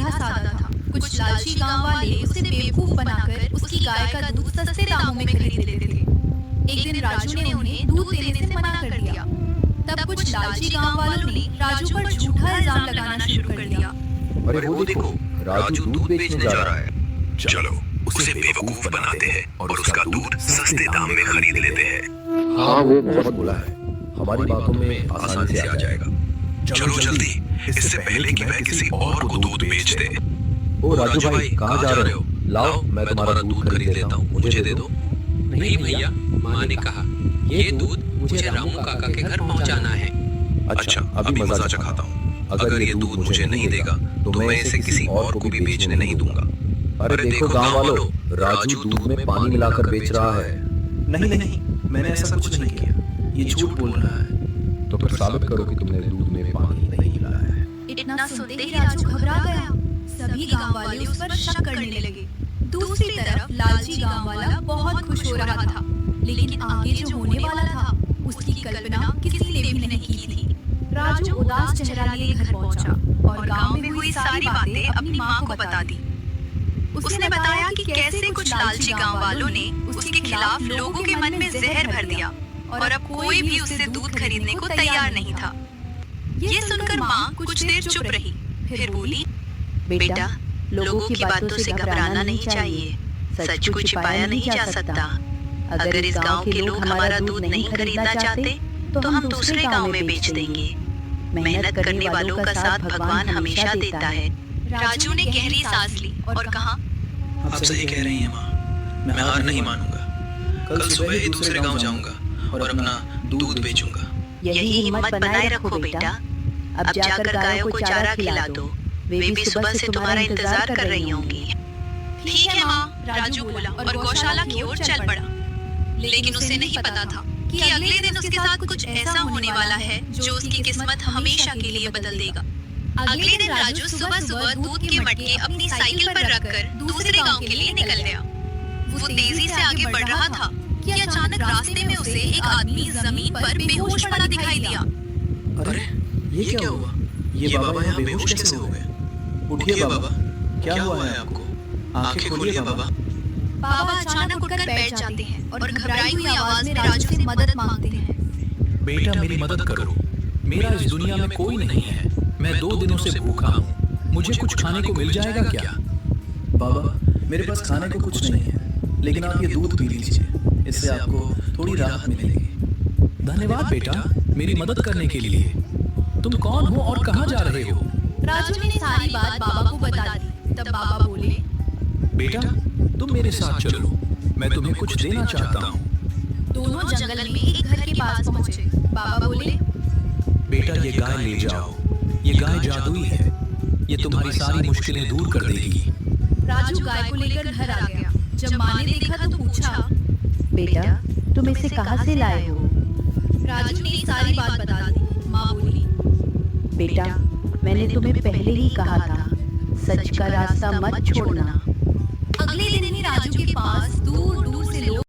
सीधा साधा था। कुछ लालची गांव वाले उसे बेवकूफ बनाकर उसकी गाय का दूध सस्ते दामों में खरीद लेते थे। एक दिन राजू ने उन्हें दूध देने से मना कर दिया। तब कुछ लालची गांव वालों ने राजू पर झूठा इल्जाम लगाना शुरू कर दिया। अरे वो देखो, राजू दूध बेचने जा रहा है। चलो उसे बेवकूफ बनाते हैं और उसका दूध सस्ते दाम में खरीद लेते हैं। हाँ, वो बहुत बुला है, हमारी बातों में आसानी से आ जाएगा। चलो जल्दी, इससे पहले कि वह किसी और को दूध बेच दे। ओ राजू भाई, कहाँ जा रहे हो? लाओ, मैं तुम्हारा दूध खरीद देता हूँ, मुझे दे दो। नहीं भैया, माँ ने कहा ये दूध मुझे रामू काका के घर पहुँचाना है। अच्छा, अभी मजा चखाता हूँ। अगर ये दूध मुझे नहीं देगा तो मैं इसे किसी और को भी बेचने नहीं दूंगा। अरे देखो गांव वालों, राजू दूध में पानी मिलाकर बेच रहा है। नहीं, मैंने ऐसा कुछ नहीं किया, ये झूठ बोल रहा है। तो फिर साबित करो कि तुमने दूध में पानी नहीं मिलाया है। इतना सुनते ही राजू घबरा गया। सभी गांव वाले उस पर शक करने लगे। दूसरी तरफ लालची गांव वाला बहुत खुश हो रहा था, लेकिन आगे जो होने वाला था उसकी कल्पना किसी ने भी नहीं की थी। राजू उदास चेहरा लिए घर पहुंचा और गांव में हुई सारी बातें अपनी माँ को बता दी। उसने बताया कि कैसे कुछ लालची गांव वालों ने उसके खिलाफ लोगों के मन में जहर भर दिया और अब कोई भी उससे दूध खरीदने को तैयार नहीं था। ये सुनकर माँ कुछ देर चुप रही, फिर बोली, बेटा, लोगों की बातों से घबराना नहीं चाहिए। सच को छिपाया नहीं जा सकता। अगर इस गांव के लोग हमारा दूध नहीं खरीदना चाहते तो हम दूसरे गांव में बेच देंगे। मेहनत करने वालों का साथ भगवान हमेशा देता है। राजू ने गहरी सांस ली और कहा, आप सही कह रही हैं माँ, मैं हार नहीं मानूंगा। कल सुबह ही दूसरे गांव जाऊंगा और अपना दूध बेचूंगा। यही हिम्मत बनाए रखो बेटा। अब जाकर गायों को चारा खिला दो, वे भी सुबह से तुम्हारा इंतजार कर रही होंगी। ठीक है माँ, राजू बोला और गौशाला की ओर चल पड़ा। लेकिन उसे नहीं पता था कि अगले दिन उसके साथ कुछ ऐसा होने वाला है जो उसकी किस्मत हमेशा के लिए बदल देगा। अगले दिन राजू सुबह सुबह दूध के मटके अपनी साइकिल पर रखकर दूसरे गांव के लिए निकल गया। वो तेजी से आगे बढ़ रहा था कि अचानक रास्ते में उसे एक आदमी जमीन पर बेहोश पड़ा दिखाई दिया। अरे ये क्या हुआ? ये बाबा यहाँ बेहोश कैसे हो गए? उठिए बाबा, क्या हुआ है आपको? आंखें खोलिए बाबा। बाबा अचानक उठकर बैठ जाते हैं और घबराई हुई आवाज में राजू से मदद मांगते हैं। बेटा मेरी मदद करो, मेरा इस दुनिया में कोई नहीं है। मैं 2 दिनों से भूखा हूँ, मुझे कुछ खाने को मिल जाएगा क्या? बाबा, मेरे पास खाने को कुछ नहीं है, लेकिन आप ये दूध पी लीजिए, इससे आपको थोड़ी राहत मिलेगी। धन्यवाद बेटा, मेरी मदद करने के लिए। तुम कौन हो और कहाँ जा रहे हो? राजू ने सारी बात बाबा को बता दी। तब बाबा बोले, बेटा तुम मेरे साथ चलो, मैं तुम्हें कुछ देना चाहता हूँ। दोनों जंगल में एक घर के पास पहुँचे। बाबा बोले, बेटा ये गाय ले जाओ, ये गाय जादुई है, ये तुम्हारी सारी मुश्किलें दूर कर देगी। राजू गाय को लेकर घर आ गया। जब माँ ने देखा तो पूछा, बेटा तुम इसे कहाँ से लाए हो? राजू ने सारी बात बता दी। माँ बोली, बेटा मैंने तुम्हें पहले ही कहा था, सच का रास्ता मत छोड़ना। अगले दिन ही राजू के पास दूर दूर